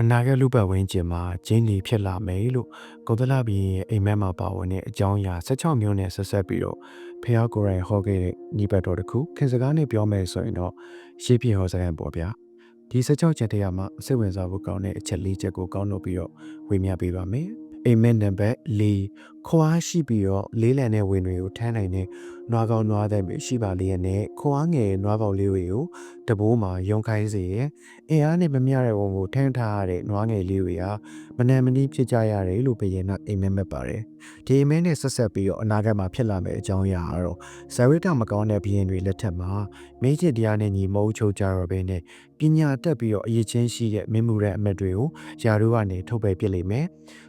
အနာဂတ်လူပတ်ဝန်းကျင်မှာဂျင်းလီဖြစ်လာမယ်လို့ကိုသလဘီရဲ့အိမ်မက်မှာပါဝင်တဲ့အကြောင်းအရာ16မျိုးနဲ့ဆက်ဆက်ပြီးတော့ဖះကိုယ်တိုင်ဟောခဲ့တဲ့ညီပတ်တော်တစ်ခုခင်စကားနဲ့ပြောမယ်ဆိုရင်တော့ရှေးပြေဟောစကားပေါ့ဗျာဒီ16ချက်တည်းမှာစိတ်ဝင်စားဖို့ကောင်းတဲ့အချက်၄ချက်ကိုကောင်းလို့ပြီးတော့ဝေမျှပေးပါမယ်အိမ်မက်နံပါတ်၄ခွားရှိပြီးတော့လေးလံတဲ့ဝင်တွေကိုထမ်းနိုင်တဲ့နွားကောင်းနွားတဲ့ရှိပါလေးနဲ့ခွားငယ်နွားပေါက်လေးတွေကိုတဘိုးမှာရုံခိုင်းစေရဲ့အင်အားနဲ့မမျှတဲ့ဝန်ကိုထမ်းထားရတဲ့နွားငယ်လေးတွေဟာမနံမနီးဖြစ်ကြရတယ်လို့ဘယင်ကအိမ်မက်မဲ့ပါတယ်ဒီအိမ်မက်နဲ့ဆက်ဆက်ပြီးတော့အနာဂတ်မှာဖြစ်လာမယ့်အကြောင်းအရာကတော့ဇာဝိတမကောင်းတဲ့ဘယင်တွေလက်ထက်မှာမင်းချစ်တရားနဲ့ညီမုန်းချုပ်ကြတော့ဘဲနဲ့ပညာတက်ပြီးတော့အရေးချင်းရှိတဲ့မင်းမှုရန်အမတ်တွေကိုယာတို့ကနေထုတ်ပယ်ပစ်လိမ့်မယ်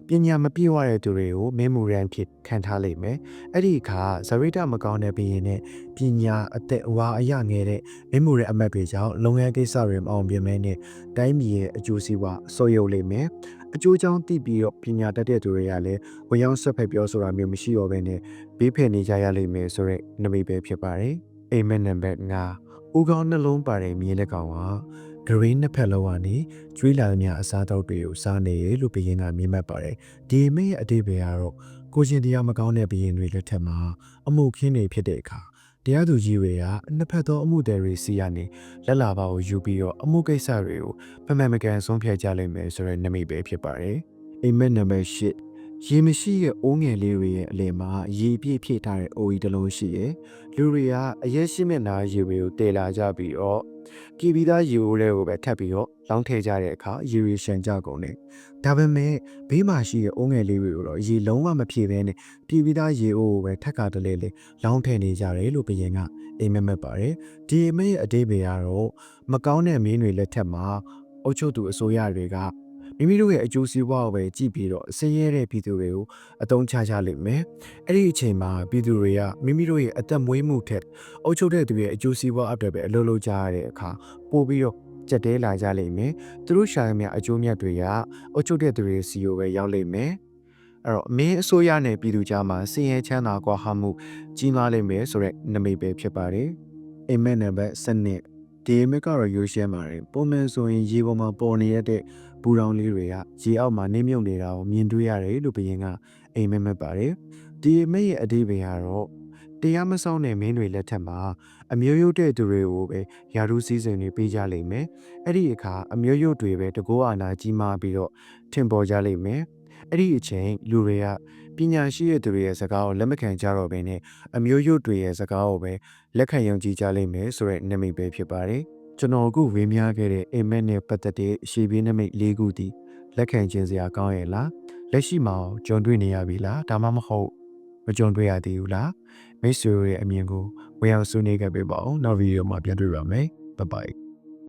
ပညာမပြည့်ဝတဲ့သူတွေကိုမင်းမှုရန်ဖြစ်ခံထားလိမ့်မယ်အဲ့ဒီအခါဇာဝိတမကောင်းတဲ့ဘယင်နဲ့ပညာအသက်အဝါအရငယ်တဲ့မင်းမှုရန်အမတ်တွေကြောင့်လုပ်ငန်းကိစ္စတွေမအောင်မြင်မဲနဲ့တိုင်းပြည်ရဲ့အကျိုးစီးပွားဆော့ရုပ်လိမ့်မယ်အကျိုးကြောင့်သိပြီးတော့ပညာတတ်တဲ့သူတွေကလည်းဝင်ရောက်ဆက်ဖက်ပြောဆိုတာမျိုးမရှိတော့ဘဲနဲ့ဘေးဖယ်နေကြရလိမ့်မယ်ဆိုတဲ့နမိတ်ပဲဖြစ်ပါတယ်အိမ်မက်နံပါတ်5ဦးခေါင်းနှလုံးပါတဲ့မြေလက်ကောင်ကဂရင်းနှစ်ဖက်လုံးကနေကျွေးလာသမျှအစားအသောက်တွေကိုစားနေရလို့ဘယင်းကမြင်မှတ်ပါတယ်ဒီမိရဲ့အတိတ်ပဲကတော့ကိုရှင်တရားမကောင်းတဲ့ဘယင်းတွေလက်ထက်မှာအမှုခင်းတွေဖြစ်တဲ့အခါတရားသူကြီးတွေကနှစ်ဖက်သောအမှုတွေစီကနေလက်လာပါကိုယူပြီးတော့အမှုကိစ္စတွေကိုဖမှန်မကန်ဆုံးဖြတ်ကြလိမ့်မယ်ဆိုတဲ့နမိတ်ပဲဖြစ်ပါတယ်အိမ်မက်နံပါတ်8ရေမရှိရဲ့အိုးငယ်လေးတွေရဲ့အလယ်မှာရေပြည့်ဖြည့်ထားတဲ့အိုးကြီးတစ်လုံးရှိရဲ့လူတွေကအရက်ရှိမျက်နှာရေတွေကိုတည်လာကြပြီးတော့ကီဗီသားရေအိုးလေးကိုပဲထပ်ပြီးတော့လောင်းထည့်ကြတဲ့အခါရေတွေရှန်ကြကုန်တယ်ဒါပေမဲ့ဘေးမှာရှိတဲ့အိုးငယ်လေးတွေကိုတော့ရေလုံးဝမဖြည့်ဘဲနဲ့ကီဗီသားရေအိုးကိုပဲထပ်ကတလေလေလောင်းထည့်နေကြတယ်လို့ဘယင်ကအိမ်မက်မဲ့ပါတယ်ဒီအိမ်မက်ရဲ့အတိတ်ပဲကတော့မကောင်းတဲ့မင်းတွေလက်ထက်မှာအုတ်ချုပ်သူအစိုးရတွေကမိမိတို့ရဲ့အကျိုးစီးပွားကိုပဲကြည့်ပြီးတော့ဆင်းရဲတဲ့ပြည်သူတွေကိုအသုံးချကြလိမ့်မယ်။အဲ့ဒီအချိန်မှာပြည်သူတွေကမိမိတို့ရဲ့အသက်မွေးမှုထက်အုပ်ချုပ်တဲ့သူရဲ့အကျိုးစီးပွားအတွက်ပဲအလုပ်လုပ်ကြရတဲ့အခါပို့ပြီးတော့ကြက်တဲလာကြလိမ့်မယ်။သူတို့ရှာရမယ့်အကျိုးမြတ်တွေကအုပ်ချုပ်တဲ့သူတွေစီကိုပဲရောက်လိမ့်မယ်။အဲ့တော့မင်းအစိုးရနဲ့ပြည်သူကြားမှာဆင်းရဲချမ်းသာကွာဟမှုကြီးမားလိမ့်မယ်ဆိုတဲ့နမိတ်ပဲဖြစ်ပါတယ်။အိမ်မက်နံပါတ်7ဒီမက်ကတော့ရိုးရှင်းပါတယ်ပုံမှန်ဆိုရင်ရေပေါ်မှာပေါ်နေရတဲ့ဘူတောင်လေးတွေကရေအောက်မှာနေမြုပ်နေတာကိုမြင်တွေ့ရတယ်လို့ဘယင်ကအိမ်မက်မဲ့ပါတယ်ဒီမက်ရဲ့အတိတ်ပဲကတော့တရားမဆောင်တဲ့မင်းတွေလက်ထက်မှာအမျိုးရုပ်တဲ့သူတွေကိုပဲယာရုစည်းစိမ်တွေပေးကြလိမ့်မယ်အဲ့ဒီအခါအမျိုးရုပ်တွေပဲတကောအာနာကြီးမားပြီးတော့ထင်ပေါ်ကြလိမ့်မယ်အဲ့ဒီအချိန်လူတွေကပညာရှိတဲ့သူတွေရဲ့စကားကိုလက်မခံကြတော့ဘဲနဲ့အမျိုးရုပ်တွေရဲ့စကားကိုပဲလက်ခံယုံကြည်ကြလိမ့်မယ်ဆိုတဲ့နမိတ်ပဲဖြစ်ပါတယ်ကျွန်တော်အခုဝေမျှခဲ့တဲ့အိမ်မက်နဲ့ပတ်သက်တဲ့ရှေးပြေးနမိတ်၄ခုတည်လက်ခံခြင်းစရာကောင်းရဲ့လားလက်ရှိမှာကြုံတွေ့နေရပြီလားဒါမှမဟုတ်မကြုံတွေ့ရသေးဘူးလားမိတ်ဆွေရဲ့အမြင်ကိုဝေအောင်ဆွေးနွေးခဲ့ပေးပါဦးနောက်ဗီဒီယိုမှာပြန်တွေ့ပါမယ်ဘိုင်ဘိုင်